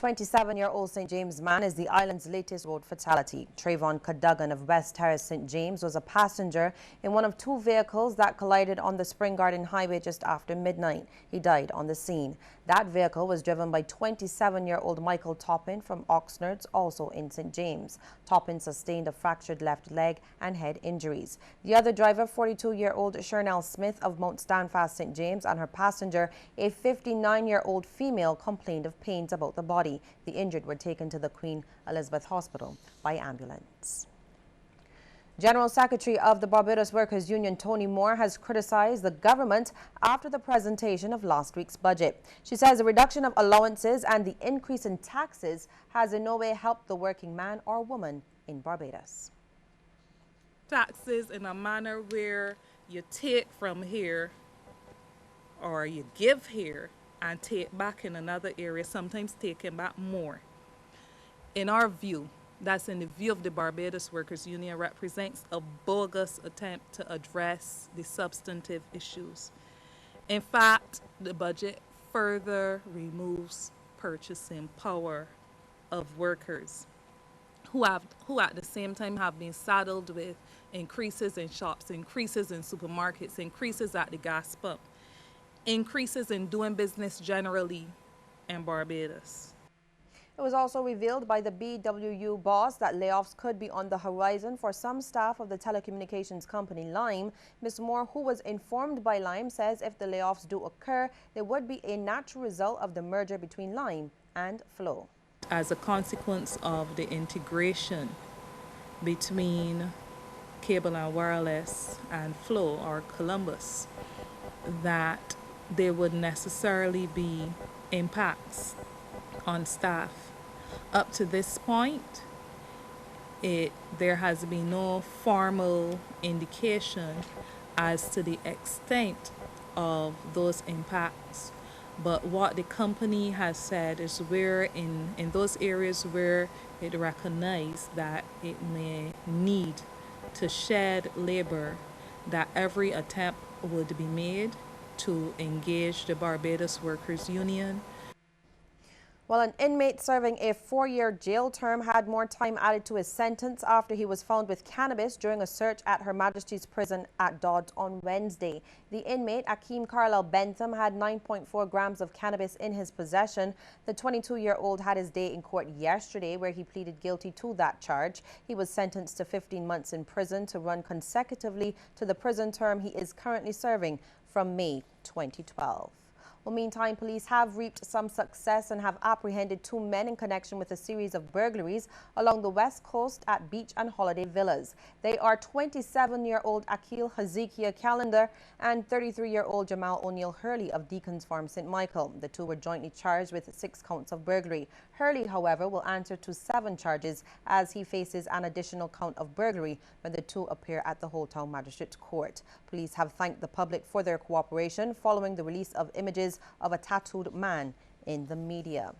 27-year-old St. James man is the island's latest road fatality. Trayvon Cadogan of West Terrace, St. James, was a passenger in one of two vehicles that collided on the Spring Garden Highway just after midnight. He died on the scene. That vehicle was driven by 27-year-old Michael Toppin from Oxnard, also in St. James. Toppin sustained a fractured left leg and head injuries. The other driver, 42-year-old Shernell Smith of Mount Standfast, St. James, and her passenger, a 59-year-old female, complained of pains about the body. The injured were taken to the Queen Elizabeth Hospital by ambulance. General Secretary of the Barbados Workers Union, Tony Moore, has criticized the government after the presentation of last week's budget. She says the reduction of allowances and the increase in taxes has in no way helped the working man or woman in Barbados. Taxes in a manner where you take from here or you give here and take back in another area, sometimes taking back more. In our view, that's in the view of the Barbados Workers Union, represents a bogus attempt to address the substantive issues. In fact, the budget further removes purchasing power of workers who at the same time have been saddled with increases in shops, increases in supermarkets, increases at the gas pump, increases in doing business generally in Barbados. It was also revealed by the BWU boss that layoffs could be on the horizon for some staff of the telecommunications company Lime. Ms. Moore, who was informed by Lime, says if the layoffs do occur, they would be a natural result of the merger between Lime and Flow. As a consequence of the integration between Cable and Wireless and Flow or Columbus, that there would necessarily be impacts on staff. Up to this point, there has been no formal indication as to the extent of those impacts. But what the company has said is where in those areas where it recognizes that it may need to shed labor, that every attempt would be made to engage the Barbados Workers Union. Well, an inmate serving a 4-year jail term had more time added to his sentence after he was found with cannabis during a search at Her Majesty's Prison at Dodds on Wednesday. The inmate, Akeem Carlisle Bentham, had 9.4 grams of cannabis in his possession. The 22-year-old had his day in court yesterday, where he pleaded guilty to that charge. He was sentenced to 15 months in prison to run consecutively to the prison term he is currently serving from May 2012. Well, meantime, police have reaped some success and have apprehended 2 men in connection with a series of burglaries along the west coast at beach and holiday villas. They are 27-year-old Akil Hezekiah Calendar and 33-year-old Jamal O'Neill Hurley of Deacons Farm, St. Michael. The two were jointly charged with 6 counts of burglary. Hurley, however, will answer to 7 charges as he faces an additional count of burglary when the two appear at the Holtown Magistrates Court. Police have thanked the public for their cooperation following the release of images of a tattooed man in the media.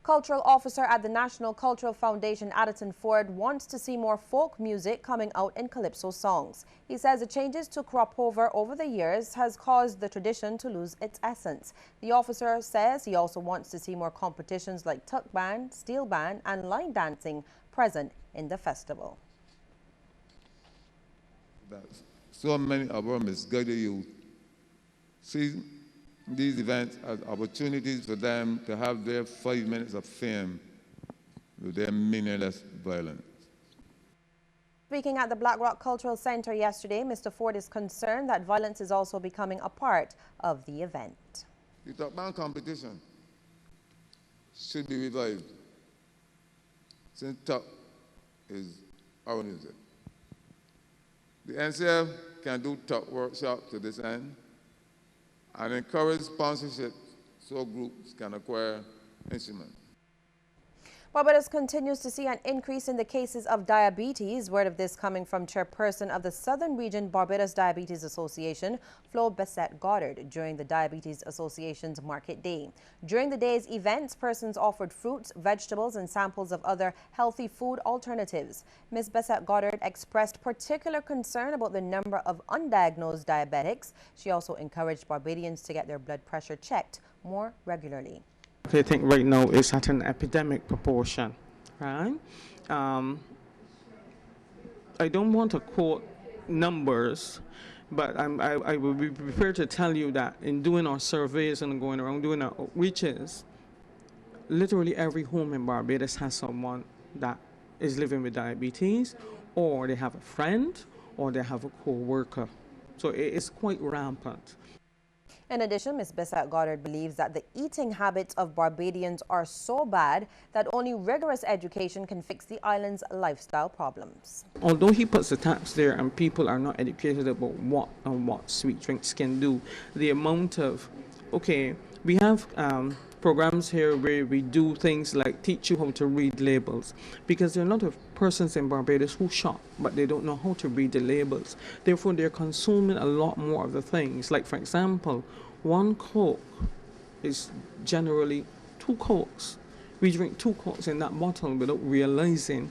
Cultural officer at the National Cultural Foundation, Addison Ford, wants to see more folk music coming out in calypso songs. He says the changes to crop over the years has caused the tradition to lose its essence. The officer says he also wants to see more competitions like tuck band, steel band and line dancing present in the festival. So many of our misguided youth see these events as opportunities for them to have their 5 minutes of fame with their meaningless violence. Speaking at the Black Rock Cultural Center yesterday, Mr. Ford is concerned that violence is also becoming a part of the event. The tuck band competition should be revived, since tuck is our music. The NCF can do tuck workshops to this end and encourage sponsorship so groups can acquire instruments. Barbados continues to see an increase in the cases of diabetes. Word of this coming from chairperson of the Southern Region Barbados Diabetes Association, Flo Bessette Goddard, during the Diabetes Association's Market Day. During the day's events, persons offered fruits, vegetables, and samples of other healthy food alternatives. Ms. Bessette Goddard expressed particular concern about the number of undiagnosed diabetics. She also encouraged Barbadians to get their blood pressure checked more regularly. I think right now it's at an epidemic proportion, right? I don't want to quote numbers, but I will be prepared to tell you that in doing our surveys and going around doing our outreaches, literally every home in Barbados has someone that is living with diabetes, or they have a friend, or they have a co-worker. So it is quite rampant. In addition, Ms. Bissett Goddard believes that the eating habits of Barbadians are so bad that only rigorous education can fix the island's lifestyle problems. Although he puts the tax there and people are not educated about what sweet drinks can do, the amount of, okay, we have programs here where we do things like teach you how to read labels, because there are a lot of persons in Barbados who shop but they don't know how to read the labels. Therefore, they're consuming a lot more of the things. Like, for example, one Coke is generally 2 Cokes. We drink 2 Cokes in that bottle without realizing.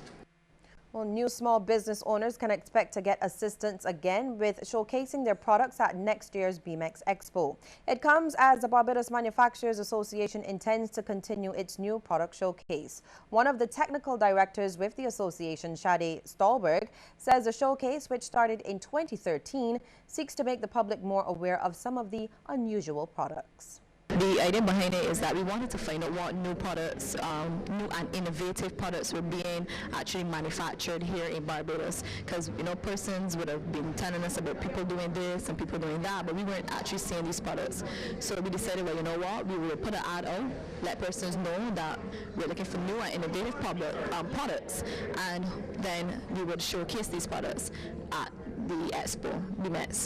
Well, new small business owners can expect to get assistance again with showcasing their products at next year's BMEX Expo. It comes as the Barbados Manufacturers Association intends to continue its new product showcase. One of the technical directors with the association, Shade Stolberg, says the showcase, which started in 2013, seeks to make the public more aware of some of the unusual products. The idea behind it is that we wanted to find out what new products, new and innovative products were being actually manufactured here in Barbados. Because, you know, persons would have been telling us about people doing this and people doing that, but we weren't actually seeing these products. So we decided, well, you know what, we would put an ad out, let persons know that we're looking for new and innovative products, and then we would showcase these products at the expo, BMEX.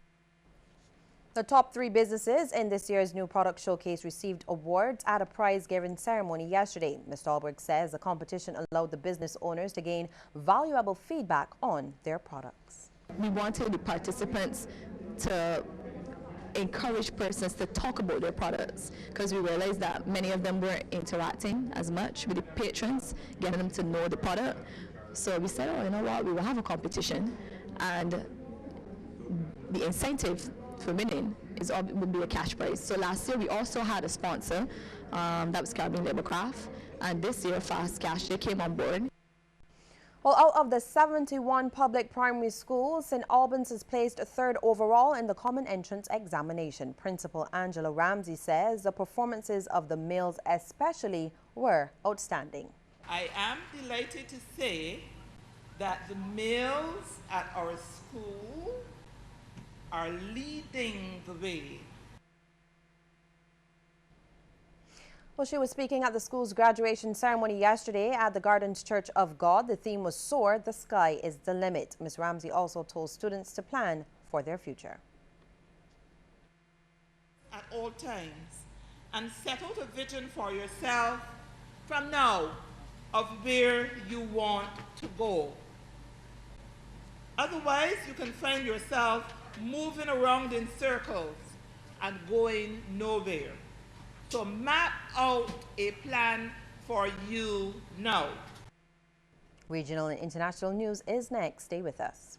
The top 3 businesses in this year's new product showcase received awards at a prize-giving ceremony yesterday. Ms. Dahlberg says the competition allowed the business owners to gain valuable feedback on their products. We wanted the participants to encourage persons to talk about their products, because we realized that many of them weren't interacting as much with the patrons, getting them to know the product. So we said, oh, you know what, we will have a competition, and the incentive for winning would be a cash prize. So last year we also had a sponsor, that was Caribbean Labour Craft, and this year Fast Cash, they came on board. Well, out of the 71 public primary schools, St. Albans has placed 3rd overall in the Common Entrance Examination. Principal Angela Ramsey says the performances of the males especially were outstanding. I am delighted to say that the males at our school are leading the way. Well, she was speaking at the school's graduation ceremony yesterday at the Gardens Church of God. The theme was Soar, the Sky is the Limit. Ms. Ramsey also told students to plan for their future. At all times, and set out a vision for yourself from now of where you want to go. Otherwise, you can find yourself moving around in circles and going nowhere. So map out a plan for you now. Regional and international news is next. Stay with us.